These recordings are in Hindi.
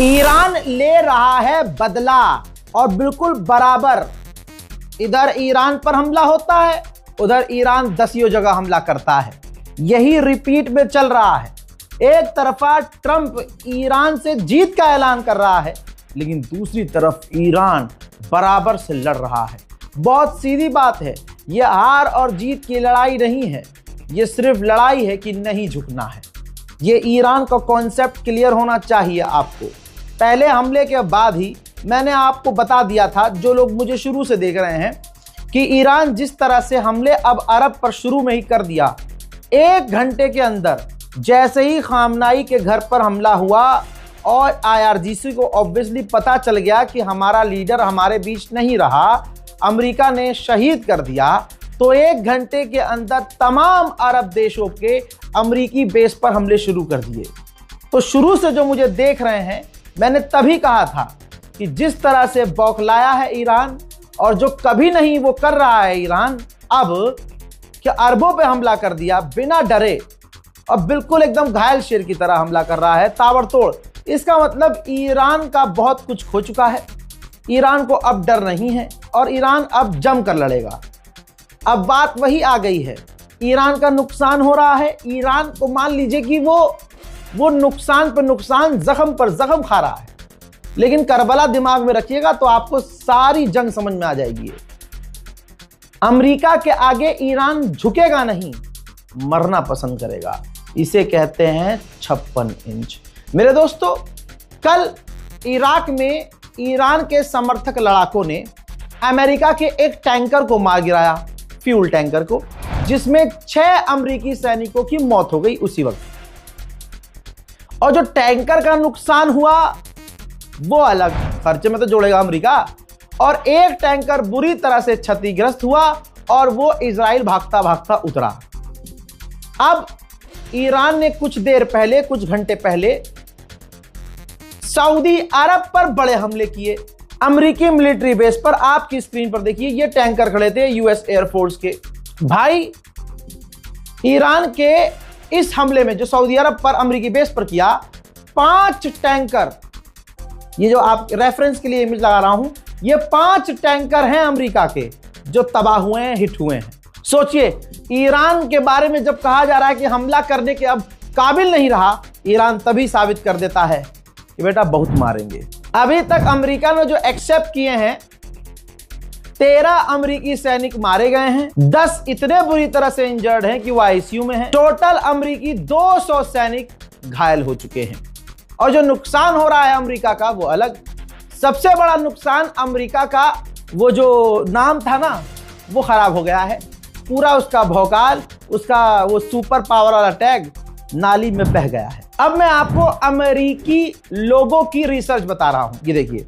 ईरान ले रहा है बदला और बिल्कुल बराबर। इधर ईरान पर हमला होता है, उधर ईरान 10 जगह हमला करता है। यही रिपीट में चल रहा है। एक तरफा ट्रंप ईरान से जीत का ऐलान कर रहा है, लेकिन दूसरी तरफ ईरान बराबर से लड़ रहा है। बहुत सीधी बात है, यह हार और जीत की लड़ाई नहीं है, यह सिर्फ लड़ाई है कि नहीं झुकना है। यह ईरान का कॉन्सेप्ट क्लियर होना चाहिए आपको। पहले हमले के बाद ही मैंने आपको बता दिया था, जो लोग मुझे शुरू से देख रहे हैं, कि ईरान जिस तरह से हमले अब अरब पर शुरू में ही कर दिया। 1 घंटे के अंदर जैसे ही खामनाई के घर पर हमला हुआ और IRGC को ऑब्वियसली पता चल गया कि हमारा लीडर हमारे बीच नहीं रहा, अमेरिका ने शहीद कर दिया, तो 1 घंटे के अंदर तमाम अरब देशों के अमेरिकी बेस पर हमले शुरू कर दिए। तो शुरू से जो मुझे देख रहे हैं, मैंने तभी कहा था कि जिस तरह से बौखलाया है ईरान और जो कभी नहीं वो कर रहा है ईरान, अब क्या अरबों पे हमला कर दिया बिना डरे और बिल्कुल एकदम घायल शेर की तरह हमला कर रहा है, ताबड़तोड़। इसका मतलब ईरान का बहुत कुछ खो चुका है। ईरान को अब डर नहीं है और ईरान अब जम कर लड़ेगा। अब बात वही आ गई है, ईरान का नुकसान हो रहा है। ईरान को मान लीजिए कि वो नुकसान पर नुकसान, जख्म पर जख्म खा रहा है, लेकिन करबला दिमाग में रखिएगा तो आपको सारी जंग समझ में आ जाएगी। अमेरिका के आगे ईरान झुकेगा नहीं, मरना पसंद करेगा। इसे कहते हैं 56 इंच। मेरे दोस्तों, कल इराक में ईरान के समर्थक लड़ाकों ने अमेरिका के एक टैंकर को मार गिराया, फ्यूल टैंकर को, जिसमें 6 अमेरिकी सैनिकों की मौत हो गई उसी वक्त। और जो टैंकर का नुकसान हुआ वो अलग खर्चे में तो जोड़ेगा अमेरिका। और एक टैंकर बुरी तरह से क्षतिग्रस्त हुआ और वो इजराइल भागता भागता उतरा। अब ईरान ने कुछ देर पहले, कुछ घंटे पहले सऊदी अरब पर बड़े हमले किए। अमेरिकी मिलिट्री बेस पर आपकी स्क्रीन पर देखिए, ये टैंकर खड़े थे यूएस एयरफोर्स के। भाई, ईरान के इस हमले में जो सऊदी अरब पर अमेरिकी बेस पर किया, 5 टैंकर, ये जो आप रेफरेंस के लिए इमेज लगा रहा हूं, ये 5 टैंकर हैं अमेरिका के जो तबाह हुए हैं, हिट हुए हैं। सोचिए, ईरान के बारे में जब कहा जा रहा है कि हमला करने के अब काबिल नहीं रहा, ईरान तभी साबित कर देता है कि बेटा बहुत मारेंगे। अभी तक अमेरिका ने जो एक्सेप्ट किए हैं, 13 अमेरिकी सैनिक मारे गए हैं, 10 इतने बुरी तरह से इंजर्ड हैं कि वो आईसीयू में हैं। टोटल अमेरिकी 200 सैनिक घायल हो चुके हैं। और जो नुकसान हो रहा है अमेरिका का वो अलग। सबसे बड़ा नुकसान अमेरिका का वो जो नाम था ना, वो खराब हो गया है। पूरा उसका भौकाल, उसका वो सुपर पावर वाला टैग नाली में बह गया है। अब मैं आपको अमेरिकी लोगों की रिसर्च बता रहा हूं। ये देखिए,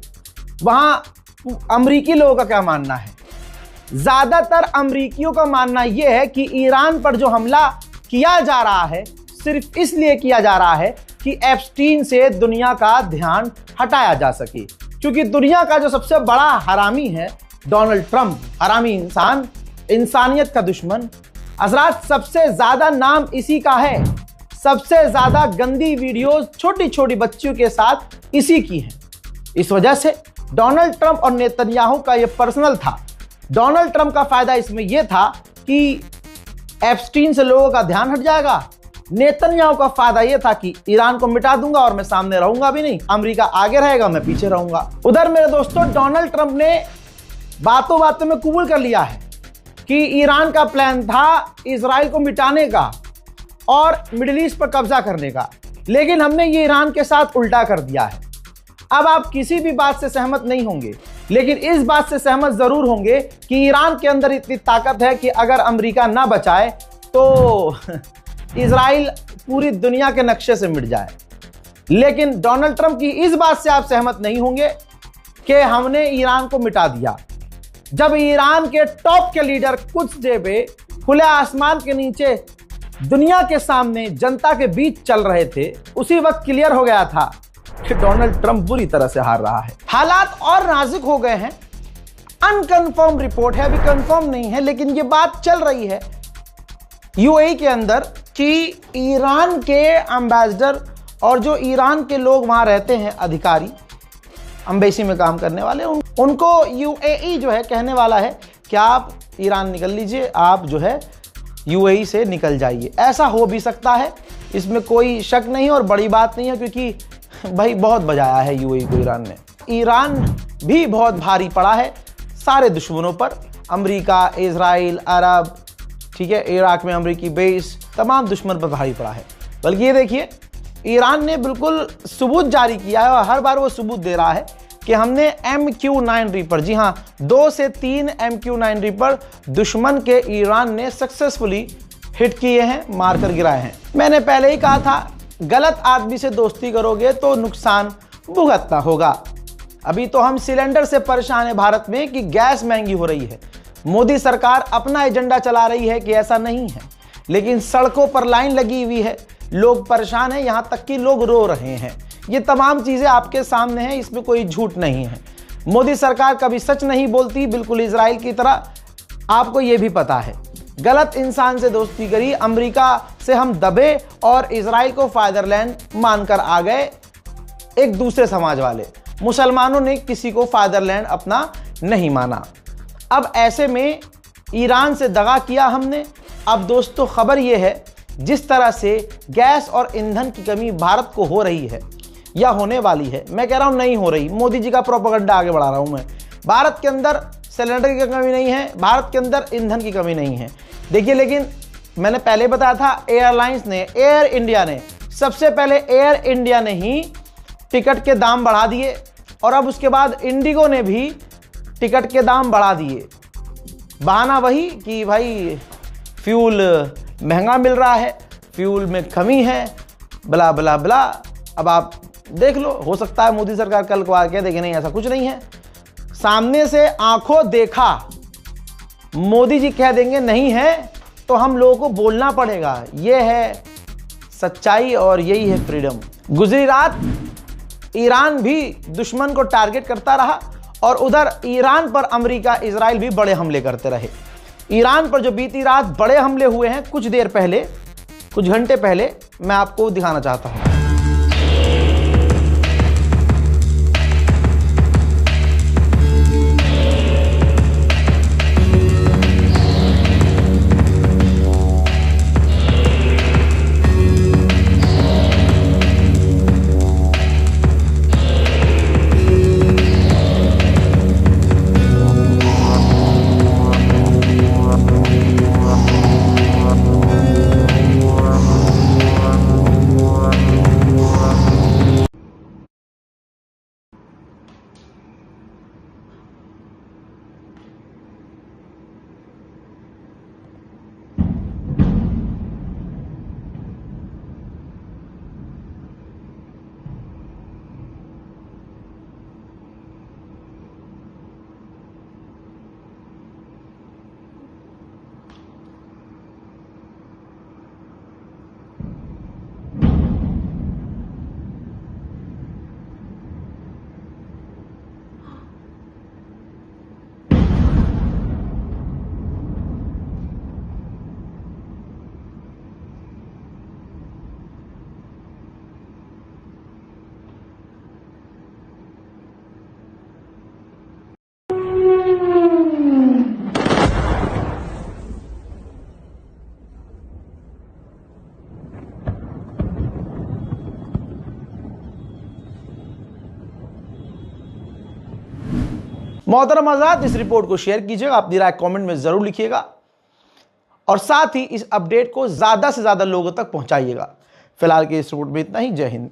वहां अमेरिकी लोगों का क्या मानना है। ज्यादातर अमेरिकियों का मानना यह है कि ईरान पर जो हमला किया जा रहा है, सिर्फ इसलिए किया जा रहा है कि एप्स्टीन से दुनिया का ध्यान हटाया जा सके। क्योंकि दुनिया का जो सबसे बड़ा हरामी है डोनाल्ड ट्रंप, हरामी इंसान, इंसानियत का दुश्मन। हज़रात, सबसे ज्यादा नाम इसी का है। सबसे ज्यादा गंदी वीडियोस छोटी छोटी बच्चियों के साथ इसी की हैं। इस वजह से डोनाल्ड ट्रंप और नेतन्याहू का यह पर्सनल था। डोनाल्ड ट्रंप का फायदा इसमें यह था कि एप्स्टीन से लोगों का ध्यान हट जाएगा। नेतन्याहू का फायदा यह था कि ईरान को मिटा दूंगा और मैं सामने रहूंगा भी नहीं, अमेरिका आगे रहेगा, मैं पीछे रहूंगा। उधर मेरे दोस्तों, डोनाल्ड ट्रंप ने बातों बातों में कबूल कर लिया है कि ईरान का प्लान था इजराइल को मिटाने का और मिडिल ईस्ट पर कब्जा करने का, लेकिन हमने ये ईरान के साथ उल्टा कर दिया है। अब आप किसी भी बात से सहमत नहीं होंगे, लेकिन इस बात से सहमत जरूर होंगे कि ईरान के अंदर इतनी ताकत है कि अगर अमेरिका ना बचाए तो इजराइल पूरी दुनिया के नक्शे से मिट जाए। लेकिन डोनाल्ड ट्रंप की इस बात से आप सहमत नहीं होंगे कि हमने ईरान को मिटा दिया। जब ईरान के टॉप के लीडर कुछ देर खुले आसमान के नीचे दुनिया के सामने जनता के बीच चल रहे थे, उसी वक्त क्लियर हो गया था कि डोनाल्ड ट्रंप बुरी तरह से हार रहा है। हालात और नाजुक हो गए हैं। अनकंफर्म रिपोर्ट है, अभी कंफर्म नहीं है, लेकिन ये बात चल रही है यूएई के अंदर कि ईरान के एम्बेसडर और जो ईरान के लोग वहाँ रहते हैं, अधिकारी, अम्बेसी में काम करने वाले, उनको UAE जो है कहने वाला है कि आप ईरान निकल लीजिए, आप जो है UAE से निकल जाइए। ऐसा हो भी सकता है, इसमें कोई शक नहीं और बड़ी बात नहीं है, क्योंकि भाई बहुत बजाया है UAE को ईरान ने। ईरान भी बहुत भारी पड़ा है सारे दुश्मनों पर, अमेरिका, इजराइल, अरब, ठीक है, इराक में अमेरिकी बेस, तमाम दुश्मन पर भारी पड़ा है। बल्कि ये देखिए, ईरान ने बिल्कुल सबूत जारी किया है और हर बार वो सबूत दे रहा है कि हमने MQ-9 रीपर, जी हाँ, 2 से 3 MQ-9 रीपर दुश्मन के ईरान ने सक्सेसफुली हिट किए हैं, मारकर गिराए हैं। मैंने पहले ही कहा था, गलत आदमी से दोस्ती करोगे तो नुकसान भुगतना होगा। अभी तो हम सिलेंडर से परेशान है भारत में कि गैस महंगी हो रही है। मोदी सरकार अपना एजेंडा चला रही है कि ऐसा नहीं है, लेकिन सड़कों पर लाइन लगी हुई है, लोग परेशान हैं, यहां तक कि लोग रो रहे हैं। ये तमाम चीजें आपके सामने हैं, इसमें कोई झूठ नहीं है। मोदी सरकार कभी सच नहीं बोलती, बिल्कुल इजराइल की तरह, आपको ये भी पता है। गलत इंसान से दोस्ती करी, अमेरिका से हम दबे और इजराइल को फादरलैंड मानकर आ गए। एक दूसरे समाज वाले मुसलमानों ने किसी को फादरलैंड अपना नहीं माना। अब ऐसे में ईरान से दगा किया हमने। अब दोस्तों, खबर यह है, जिस तरह से गैस और ईंधन की कमी भारत को हो रही है या होने वाली है, मैं कह रहा हूं नहीं हो रही, मोदी जी का प्रोपेगेंडा आगे बढ़ा रहा हूं मैं। भारत के अंदर सिलेंडर की कमी नहीं है, भारत के अंदर ईंधन की कमी नहीं है। देखिए, लेकिन मैंने पहले बताया था, एयरलाइंस ने, एयर इंडिया ने, सबसे पहले एयर इंडिया ने ही टिकट के दाम बढ़ा दिए और अब उसके बाद इंडिगो ने भी टिकट के दाम बढ़ा दिए। बहाना वही कि भाई फ्यूल महंगा मिल रहा है, फ्यूल में कमी है, बला बला बला। अब आप देख लो, हो सकता है मोदी सरकार कल को आके देखे नहीं, ऐसा कुछ नहीं है। सामने से आंखों देखा मोदी जी कह देंगे नहीं है, तो हम लोगों को बोलना पड़ेगा। यह है सच्चाई और यही है फ्रीडम। गुजरी रात ईरान भी दुश्मन को टारगेट करता रहा और उधर ईरान पर अमेरिका, इजराइल भी बड़े हमले करते रहे। ईरान पर जो बीती रात बड़े हमले हुए हैं, कुछ देर पहले, कुछ घंटे पहले, मैं आपको दिखाना चाहता हूं। मोहतरम आज़ाद, इस रिपोर्ट को शेयर कीजिएगा, अपनी राय कमेंट में जरूर लिखिएगा और साथ ही इस अपडेट को ज्यादा से ज्यादा लोगों तक पहुंचाइएगा। फिलहाल के इस रिपोर्ट में इतना ही। जय हिंद।